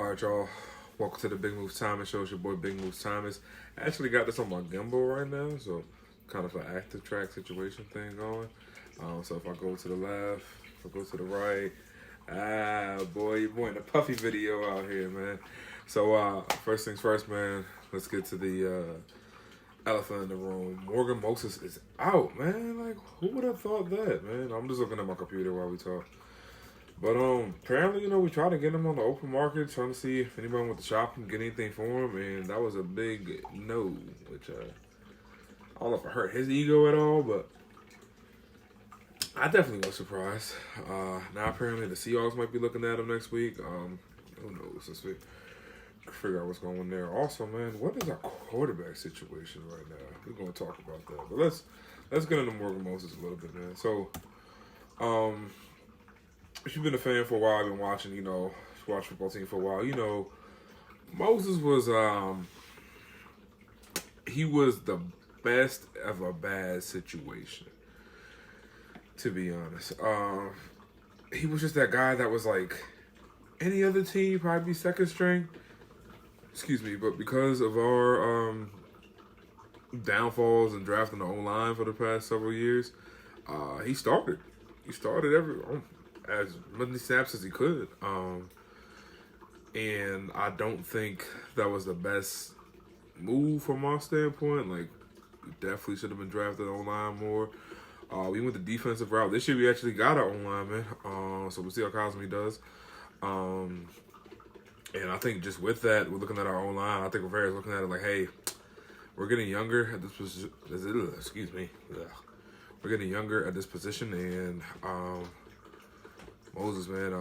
All right, y'all. Welcome to the Big Moves Thomas Show. It's your boy Big Moves Thomas. I actually got this on my gimbal right now, so kind of an active track situation thing going. So if I go to the left, if I go to the right, boy, you're boy in the puffy video out here, man. So first things first, man. Let's get to the elephant in the room. Morgan Moses is out, man. Like, who would have thought that, man? I'm just looking at my computer while we talk. But apparently, we tried to get him on the open market, trying to see if anybody wants to shop him, get anything for him, and that was a big no. Which I don't know if it hurt his ego at all, but I definitely was surprised. Now apparently the Seahawks might be looking at him next week. Who knows? Let's figure out what's going on there. Also, man, what is our quarterback situation right now? We're gonna talk about that, but let's get into Morgan Moses a little bit, man. So, if you've been a fan for a while, I've been watching, watch football team for a while, Moses was, he was the best of a bad situation, to be honest. He was just that guy that was like, any other team, probably be second string. Excuse me, but because of our downfalls and drafting the O-line for the past several years, he started. He started as many snaps as he could. And I don't think that was the best move from our standpoint. Like, we definitely should have been drafted O-line more. We went the defensive route. This year we actually got our O-line, man. So we'll see how Cosme does. And I think just with that, we're looking at our O-line. I think Rivera's looking at it like, hey, we're getting younger at this position. Excuse me. We're getting younger at this position, and Moses, man,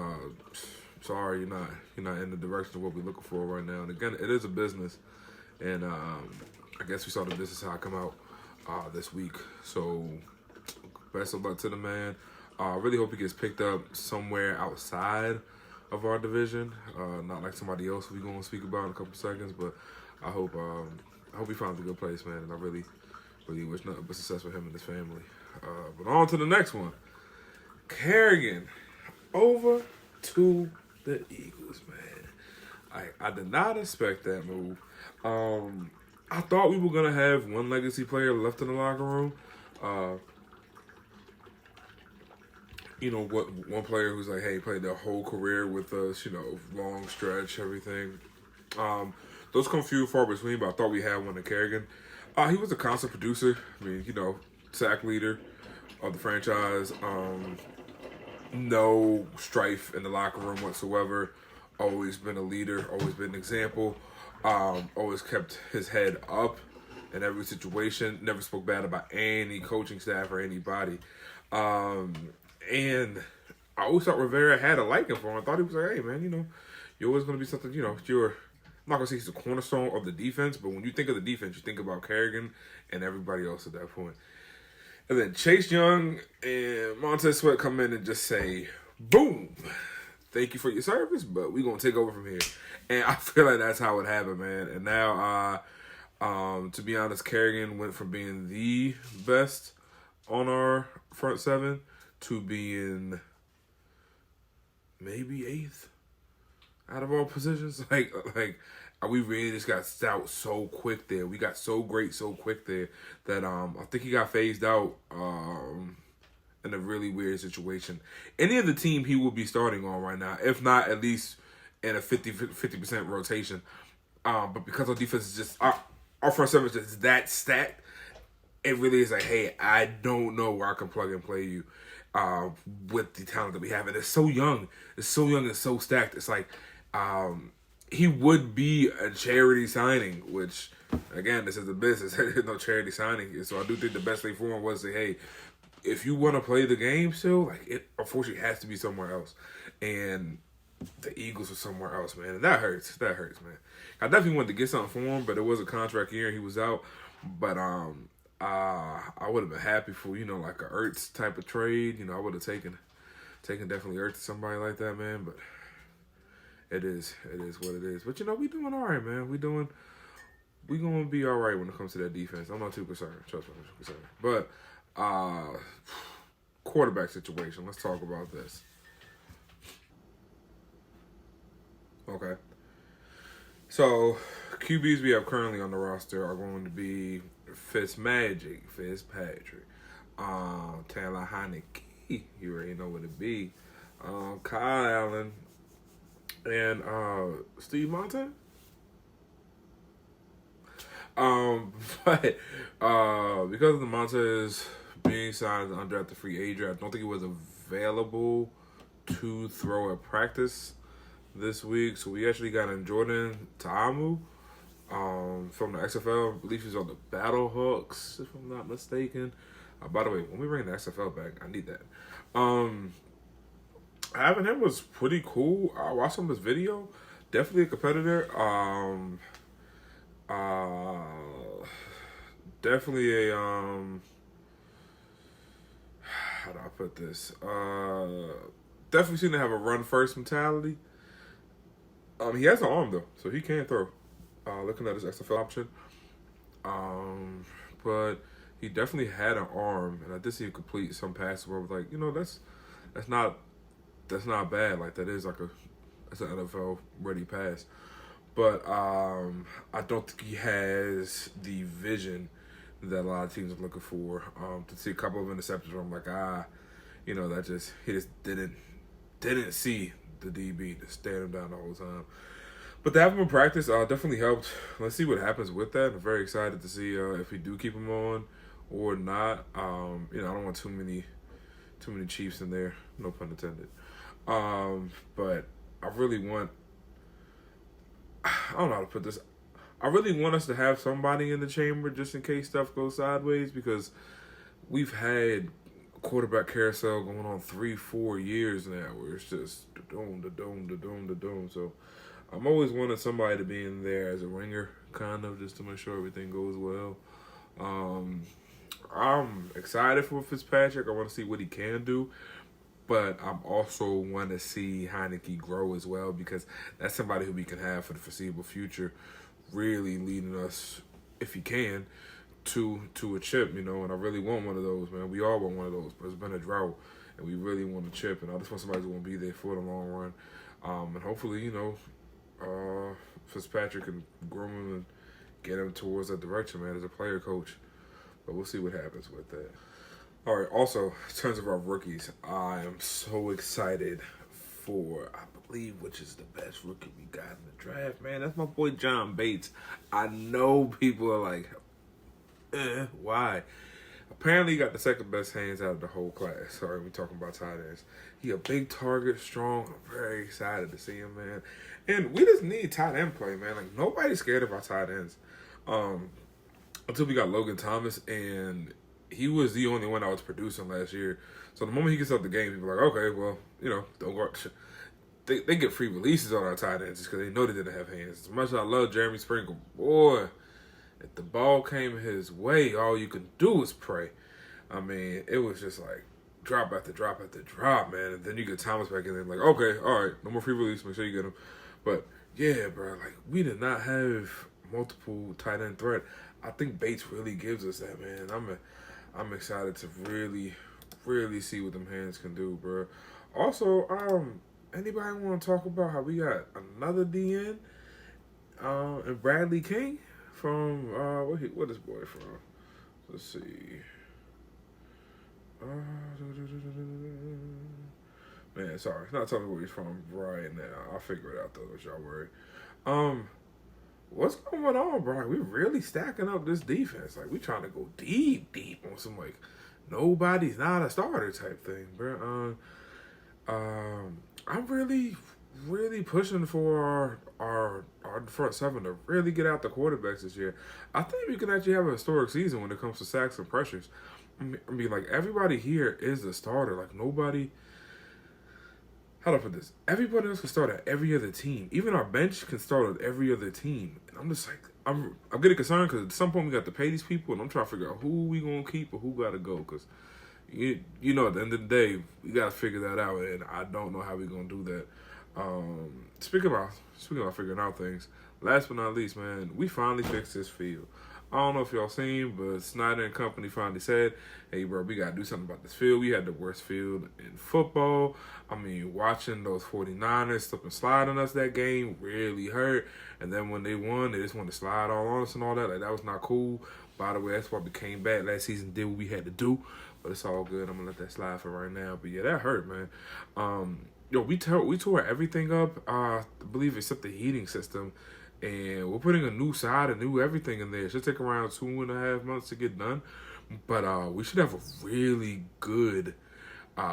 sorry, you're not in the direction of what we're looking for right now. And again, it is a business, and I guess we saw the business side come out this week. So best of luck to the man. I really hope he gets picked up somewhere outside of our division, not like somebody else we're going to speak about in a couple seconds. But I hope he finds a good place, man. And I really wish nothing but success for him and his family. But on to the next one, Kerrigan. Over to the Eagles, man. I did not expect that move. I thought we were going to have one legacy player left in the locker room. One player who's like, hey, played their whole career with us, long stretch, everything. Those come few and far between, but I thought we had one in Kerrigan. He was a constant producer. I mean, sack leader of the franchise. No strife in the locker room whatsoever. Always been a leader. Always been an example. Always kept his head up in every situation. Never spoke bad about any coaching staff or anybody. And I always thought Rivera had a liking for him. I thought he was like, hey, man, you're always going to be something, you're, I'm not going to say he's the cornerstone of the defense, but when you think of the defense, you think about Kerrigan and everybody else at that point. And then Chase Young and Montez Sweat come in and just say, boom, thank you for your service, but we're going to take over from here. And I feel like that's how it happened, man. And now, to be honest, Kerrigan went from being the best on our front seven to being maybe 8th out of all positions. Like we really just got stout so quick there. We got so great so quick there that I think he got phased out in a really weird situation. Any other team he will be starting on right now, if not at least in a 50% rotation. But because our defense is just our front seven is just that stacked, it really is like, hey, I don't know where I can plug and play you with the talent that we have. And it's so young. It's so young and so stacked. It's like he would be a charity signing, which, again, this is a business. There's no charity signing. So I do think the best thing for him was to say, hey, if you want to play the game still, like, it unfortunately has to be somewhere else. And the Eagles were somewhere else, man. And that hurts. That hurts, man. I definitely wanted to get something for him, but it was a contract year and he was out. But I would have been happy for, like a Ertz type of trade. I would have taken definitely Ertz to somebody like that, man. But it is what it is. But we doing all right, man. We gonna be all right when it comes to that defense. I'm not too concerned. Trust me, I'm not too concerned. But quarterback situation. Let's talk about this. Okay. So, QBs we have currently on the roster are going to be Fitzpatrick, Taylor Heineke, you already know what it be, Kyle Allen, and Steve Monte. Um, but because of the Montez being signed as an undrafted free agent, I don't think he was available to throw at practice this week. So we actually got in Jordan Ta'amu from the XFL. I believe he's on the Battle Hawks, if I'm not mistaken. By the way, when we bring the XFL back, I need that. Having him was pretty cool. I watched some of his video. Definitely a competitor. Definitely a how do I put this? Definitely seem to have a run first mentality. He has an arm though, so he can throw. Looking at his XFL option, but he definitely had an arm, and I did see him complete some passes where I was like, that's not bad. Like that's an NFL ready pass. But I don't think he has the vision that a lot of teams are looking for. To see a couple of interceptions where I'm like, he just didn't see the DB to stand him down the whole time. But to have him in practice definitely helped. Let's see what happens with that. I'm very excited to see if we do keep him on or not. I don't want too many Chiefs in there, no pun intended. But I really want. I don't know how to put this. I really want us to have somebody in the chamber just in case stuff goes sideways, because we've had quarterback carousel going on 3-4 years now where it's just the dome. So I'm always wanting somebody to be in there as a ringer, kind of, just to make sure everything goes well. I'm excited for Fitzpatrick. I want to see what he can do. But I'm also want to see Heineke grow as well, because that's somebody who we can have for the foreseeable future, really leading us, if he can, to a chip, and I really want one of those, man. We all want one of those, but it's been a drought, and we really want a chip, and I just want somebody who's going to be there for the long run. And hopefully, Fitzpatrick can groom him and get him towards that direction, man, as a player coach. But we'll see what happens with that. All right, also, in terms of our rookies, I am so excited for, I believe, which is the best rookie we got in the draft, man. That's my boy John Bates. I know people are like, why? Apparently, he got the second best hands out of the whole class. Sorry, we're talking about tight ends. He a big target, strong. I'm very excited to see him, man. And we just need tight end play, man. Like, nobody's scared of our tight ends. Until we got Logan Thomas, and he was the only one I was producing last year. So the moment he gets out the game, people are like, okay, well, don't go. They get free releases on our tight ends just because they know they didn't have hands. As much as I love Jeremy Sprinkle, boy, if the ball came his way, all you could do was pray. I mean, it was just like drop after drop after drop, man. And then you get Thomas back in there, like, okay, all right, no more free release, make sure you get him. But yeah, bro, like we did not have multiple tight end threat. I think Bates really gives us that, man. I'm excited to really, really see what them hands can do, bro. Also, anybody want to talk about how we got another DN, and Bradley King from what is boy from? Let's see. Man, sorry, it's not telling me where he's from right now. I'll figure it out though. Don't y'all worry. What's going on, bro? We really stacking up this defense. Like, we trying to go deep on some, like, nobody's not a starter type thing, bro. I'm really, really pushing for our front seven to really get out the quarterbacks this year. I think we can actually have a historic season when it comes to sacks and pressures. I mean, like, everybody here is a starter. Like, nobody... How do I put this? Everybody else can start at every other team. Even our bench can start at every other team. And I'm just like, I'm getting concerned because at some point we got to pay these people, and I'm trying to figure out who we gonna keep or who gotta go. Because at the end of the day, we gotta figure that out, and I don't know how we gonna do that. Speaking about figuring out things, last but not least, man, we finally fixed this field. I don't know if y'all seen, but Snyder and company finally said, hey, bro, we got to do something about this field. We had the worst field in football. I mean, watching those 49ers slip and slide on us that game really hurt. And then when they won, they just wanted to slide all on us and all that. Like, that was not cool. By the way, that's why we came back last season, did what we had to do. But it's all good. I'm going to let that slide for right now. But, yeah, that hurt, man. We tore everything up, I believe, except the heating system. And we're putting a new side, a new everything in there. It should take around 2.5 months to get done. But we should have a really good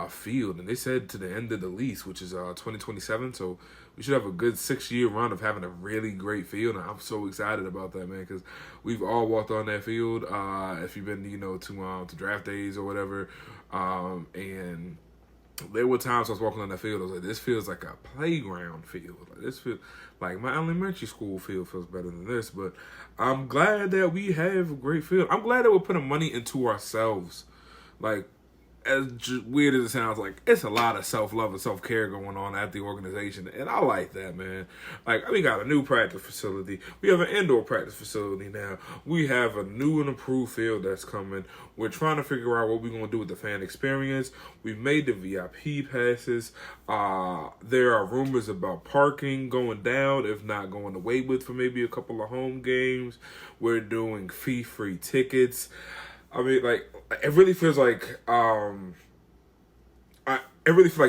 field. And they said to the end of the lease, which is 2027. So we should have a good 6-year run of having a really great field. And I'm so excited about that, man, because we've all walked on that field. If you've been, to draft days or whatever. And there were times I was walking on that field, I was like, this feels like a playground field. Like, this feels like my elementary school field feels better than this. But I'm glad that we have a great field. I'm glad that we're putting money into ourselves. Like, as weird as it sounds, like, it's a lot of self-love and self-care going on at the organization, and I like that, man. Like, we got a new practice facility. We have an indoor practice facility now. We have a new and improved field that's coming. We're trying to figure out what we're going to do with the fan experience. We've made the VIP passes. There are rumors about parking going down, if not going away with, for maybe a couple of home games. We're doing fee-free tickets. I mean, like, it really feels like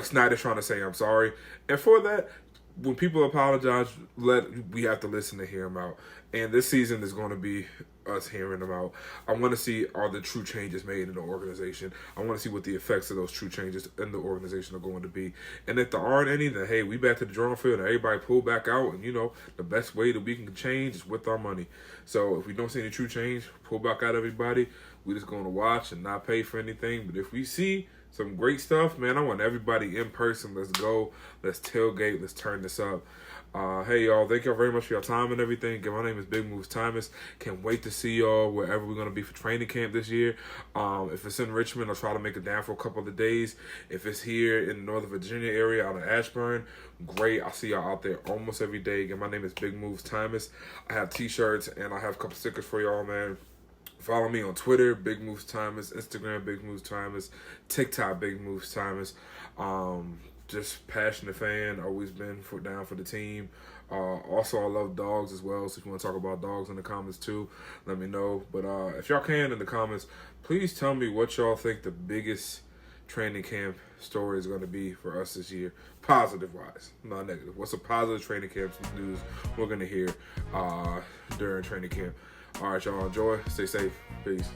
Snyder's trying to say I'm sorry, and for that, when people apologize, we have to listen to hear them out. And this season is going to be us hearing them out. I want to see are the true changes made in the organization. I want to see what the effects of those true changes in the organization are going to be. And if there aren't any, then hey, we back to the drawing field and everybody pull back out. And the best way that we can change is with our money. So if we don't see any true change, pull back out everybody. We're just going to watch and not pay for anything. But if we see some great stuff, man, I want everybody in person. Let's go. Let's tailgate. Let's turn this up. Hey, y'all, thank y'all very much for your time and everything. Again, my name is Big Moves Thomas. Can't wait to see y'all wherever we're going to be for training camp this year. If it's in Richmond, I'll try to make it down for a couple of days. If it's here in the Northern Virginia area out of Ashburn, great. I'll see y'all out there almost every day. Again, my name is Big Moves Thomas. I have t-shirts and I have a couple stickers for y'all, man. Follow me on Twitter, Big Moves Thomas, Instagram, Big Moves Thomas, TikTok, Big Moves Thomas. Just passionate fan, always been down for the team. Also, I love dogs as well, so if you want to talk about dogs in the comments too, let me know. But if y'all can in the comments, please tell me what y'all think the biggest training camp story is going to be for us this year, positive-wise, not negative. What's a positive training camp news we're going to hear during training camp? All right, y'all, enjoy. Stay safe. Peace.